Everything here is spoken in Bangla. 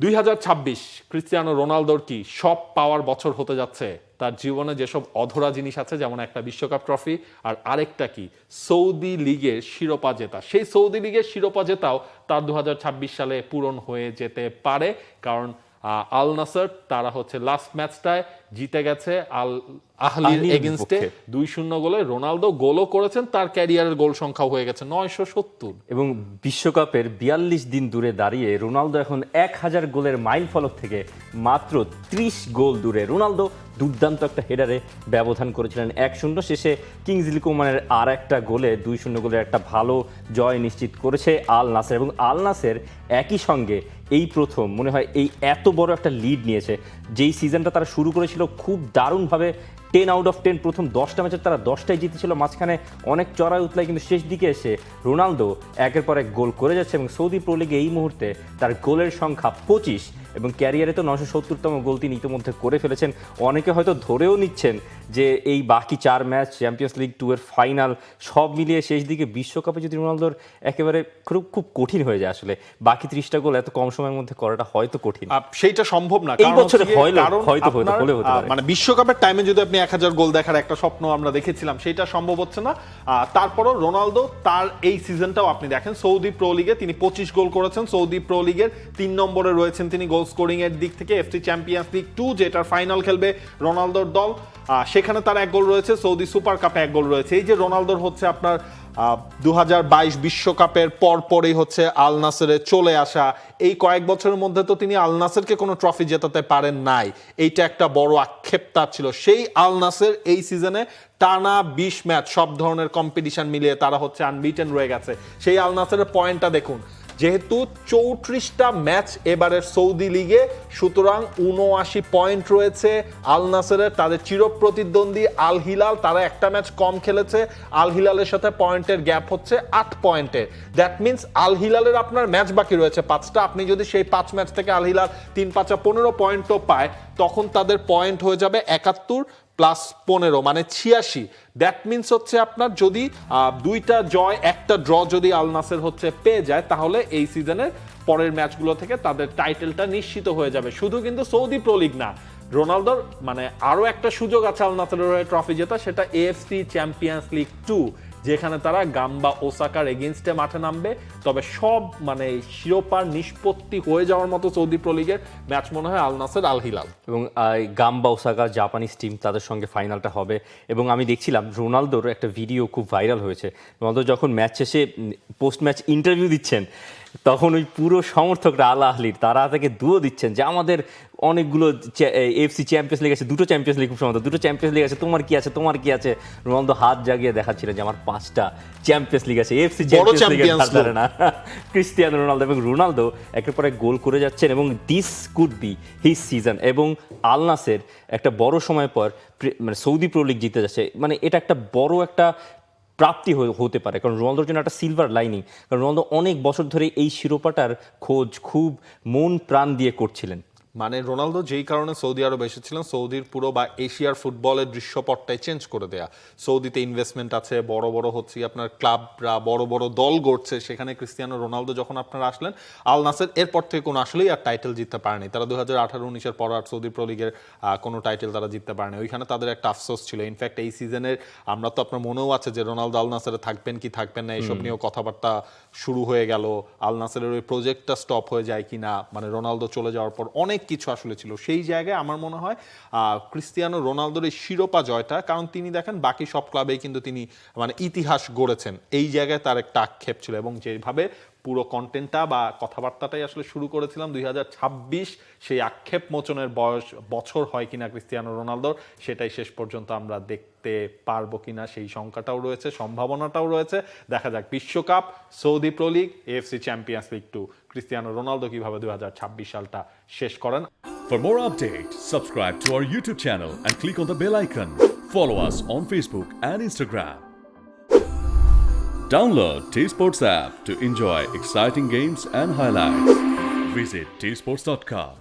2026 ক্রিস্টিয়ানো রোনালদোর কি সব পাওয়ার বছর হতে যাচ্ছে? তার জীবনে যেসব অধরা জিনিস আছে, যেমন একটা বিশ্বকাপ ট্রফি, আর আরেকটা কি সৌদি লিগের শিরোপা জেতা। সেই সৌদি লিগের শিরোপা জেতাও তার 2026 সালে পূরণ হয়ে যেতে পারে, কারণ আল নাসর তারা হচ্ছে লাস্ট ম্যাচটায় জিতে গেছে আল আহলির এগেইনস্টে 2-0 গোলে। রোনালদো গোলও করেছেন, তার ক্যারিয়ারের গোল সংখ্যা হয়ে গেছে 970। এবং বিশ্বকাপের 42 দিন দূরে দাঁড়িয়ে রোনালদো এখন 1000 গোলের মাইল ফলক থেকে মাত্র 30 গোল দূরে। রোনালদো দুর্দান্ত একটা হেডারে ব্যবধান করেছিলেন 1-0, শেষে কিংসলি কোমানের আর একটা গোলে 2-0 গোলের একটা ভালো জয় নিশ্চিত করেছে আল নাসের। এবং আল নাসের একই সঙ্গে এই প্রথম মনে হয় এই এত বড় একটা লিড নিয়েছে। যেই সিজনটা তারা শুরু করেছিল খুব দারুণভাবে 10 আউট অফ 10, প্রথম 10টা ম্যাচে তারা 10টাই জিতেছিল, মাঝখানে অনেক চড়াই উতলাই, কিন্তু শেষ দিকে এসে রোনালদো একের পর এক গোল করে যাচ্ছে এবং সৌদি প্রো লিগে এই মুহূর্তে তার গোলের সংখ্যা 25 এবং ক্যারিয়ারে তো 970তম গোল তিনি ইতিমধ্যে করে ফেলেছেন। অনেকে হয়তো ধরেও নিচ্ছেন যে এই বাকি 4 ম্যাচ, চ্যাম্পিয়ন্স লিগ 2 এর ফাইনাল সব মিলিয়ে শেষ দিকে বিশ্বকাপে যদি রোনালদোর একেবারে খুব কঠিন হয়ে যায়। আসলে বাকি 30টা গোল এত কম সময়ের মধ্যে করাটা হয়তো কঠিন, সেইটা সম্ভব না এই বছরে হয়তো মানে বিশ্বকাপের টাইমে যদি আপনি 1000 গোল দেখার একটা স্বপ্ন আমরা দেখেছিলাম, সেটা সম্ভব হচ্ছে না। তারপরও রোনালদো তার এই সিজনটাও আপনি দেখেন, সৌদি প্রো লিগে তিনি 25 গোল করেছেন, সৌদি প্রো লিগের 3 নম্বরে রয়েছেন তিনি গোল স্কোরিং এর দিক থেকে। এফসি চ্যাম্পিয়ন্স লিগ 2 যেটার ফাইনাল খেলবে রোনালদোর দল, সেখানে তার 1 গোল রয়েছে, সৌদি সুপার কাপে 1 গোল রয়েছে। এই যে রোনালদোর হচ্ছে আপনার 2022 বিশ্বকাপের পরপরই হচ্ছে আল নাসেরে চলে আসা, এই কয়েক বছরের মধ্যে তো তিনি আল নাসেরকে কোনো ট্রফি জেতাতে পারেন নাই, এইটা একটা বড় আক্ষেপ তার ছিল। সেই আল নাসের এই সিজনে টানা 20 ম্যাচ সব ধরনের কম্পিটিশন মিলিয়ে তারা হচ্ছে আনবিটেন রয়ে গেছে। সেই আল নাসেরের পয়েন্টটা দেখুন, যেহেতু 34টা ম্যাচ এবারের সৌদি লিগে, সুতরাং 79 পয়েন্ট রয়েছে আল নাসেরের। তাদের চিরপ্রতিদ্বন্দ্বী আল হিলাল, তারা একটা ম্যাচ কম খেলেছে, আল হিলালের সাথে পয়েন্টের গ্যাপ হচ্ছে 8 পয়েন্টের। দ্যাট মিনস আল হিলালের আপনার ম্যাচ বাকি রয়েছে 5টা, আপনি যদি সেই 5 ম্যাচ থেকে আল হিলাল 3-5 15 পয়েন্টও পায়, তখন তাদের পয়েন্ট হয়ে যাবে 71 প্লাস 15 মানে 86। দ্যাট মিনস হচ্ছে আপনার যদি 2টা জয় 1টা ড্র যদি আল নাসের হচ্ছে পেয়ে যায়, তাহলে এই সিজনের পরের ম্যাচগুলো থেকে তাদের টাইটেলটা নিশ্চিত হয়ে যাবে। শুধু কিন্তু সৌদি প্রো লিগ না, রোনালদোর মানে আরো একটা সুযোগ আছে আল নাসেরের হয়ে ট্রফি জেতা, সেটা এএফসি চ্যাম্পিয়ন্স লিগ 2, যেখানে তারা গাম্বা ওসাকার এগেইনস্টে মাঠে নামবে। তবে সব মানে শিরোপার নিষ্পত্তি হয়ে যাওয়ার মতো সৌদি প্রো লিগের ম্যাচ মনে হয় আল নাসের আল হিলাল এবং গাম্বা ওসাকা জাপানিজ টিম, তাদের সঙ্গে ফাইনালটা হবে। এবং আমি দেখছিলাম রোনালদোর একটা ভিডিও খুব ভাইরাল হয়েছে, রোনালদো যখন ম্যাচ শেষে পোস্ট ম্যাচ ইন্টারভিউ দিচ্ছেন, তখন ওই পুরো সমর্থকরা আল আহলির তারা থেকে দুয়ো দিচ্ছেন যে আমাদের অনেকগুলো এফসি চ্যাম্পিয়ন্স লিগ আছে, 2টো চ্যাম্পিয়ন্স লিগ, খুব সম্ভবত 2টো চ্যাম্পিয়ন্স লিগ আছে, তোমার কি আছে, তোমার কি আছে। রোনালদো হাত জাগিয়ে দেখাচ্ছিলেন যে আমার 5টা চ্যাম্পিয়ন্স লিগ আছে, এফসি চ্যাম্পিয়ন্স লিগের ধারে না। ক্রিস্টিয়ানো রোনালদো, এবং রোনালদো একের পর এক গোল করে যাচ্ছেন এবং this could be his season. এবং আল নাসের একটা বড় সময় পর মানে সৌদি প্রো লিগ জিতে যাচ্ছে, মানে এটা একটা বড় একটা প্রাপ্তি হতে পারে, কারণ রোনালদোর জন্য একটা সিলভার লাইনিং, কারণ রোনালদো অনেক বছর ধরে এই শিরোপাটার খোঁজ খুব মন প্রাণ দিয়ে করছিলেন। মানে রোনালদো যেই কারণে সৌদি আরব এসেছিলেন, সৌদির পুরো বা এশিয়ার ফুটবলের দৃশ্যপটটাই চেঞ্জ করে দেয়া। সৌদিতে ইনভেস্টমেন্ট আছে, বড় বড় হচ্ছে আপনার ক্লাবরা বড় বড় দল গড়ছে, সেখানে ক্রিস্টিয়ানো রোনালদো যখন আপনারা আসলেন, আল নাসের এরপর থেকে কোনো আসলেই আর টাইটেল জিততে পারেনি। তারা 2018-19 পর আর সৌদি প্রো লিগের কোনো টাইটেল তারা জিততে পারেনি, ওইখানে তাদের একটা আফসোস ছিল। ইনফ্যাক্ট এই সিজনের আমরা তো আপনার মনেও আছে যে রোনালদো আল নাসেরে থাকবেন কি থাকবেন না, এইসব নিয়েও কথাবার্তা শুরু হয়ে গেল। আল নাসেরের ওই প্রজেক্টটা স্টপ হয়ে যায় কিনা, মানে রোনালদো চলে যাওয়ার পর অনেক কিছু আসলে ছিল। সেই জায়গায় আমার মনে হয় ক্রিস্টিয়ানো রোনালদোর এই শিরোপা জয়টা, কারণ তিনি দেখেন বাকি সব ক্লাবেই কিন্তু তিনি মানে ইতিহাস গড়েছেন, এই জায়গায় তার একটা আক্ষেপ ছিল। এবং যেভাবে পুরো কন্টেন্টটা বা কথাবার্তাটাই আসলে শুরু করেছিলাম 2026, সেই আক্ষেপ মোচনের বছর হয় কিনা ক্রিস্টিয়ানো রোনালদোর, সেটাই শেষ পর্যন্ত আমরা দেখতে পারবো কিনা সেই সংখ্যাটাও রয়েছে, সম্ভাবনাটাও রয়েছে। দেখা যাক বিশ্বকাপ, Saudi pro league, AFC champions league 2, Cristiano Ronaldo কিভাবে 2026 সালটা শেষ করেন। For more updates, subscribe to our YouTube channel and click on the bell icon. Follow us on Facebook and Instagram. Download T-Sports app to enjoy exciting games and highlights. Visit tsports.com.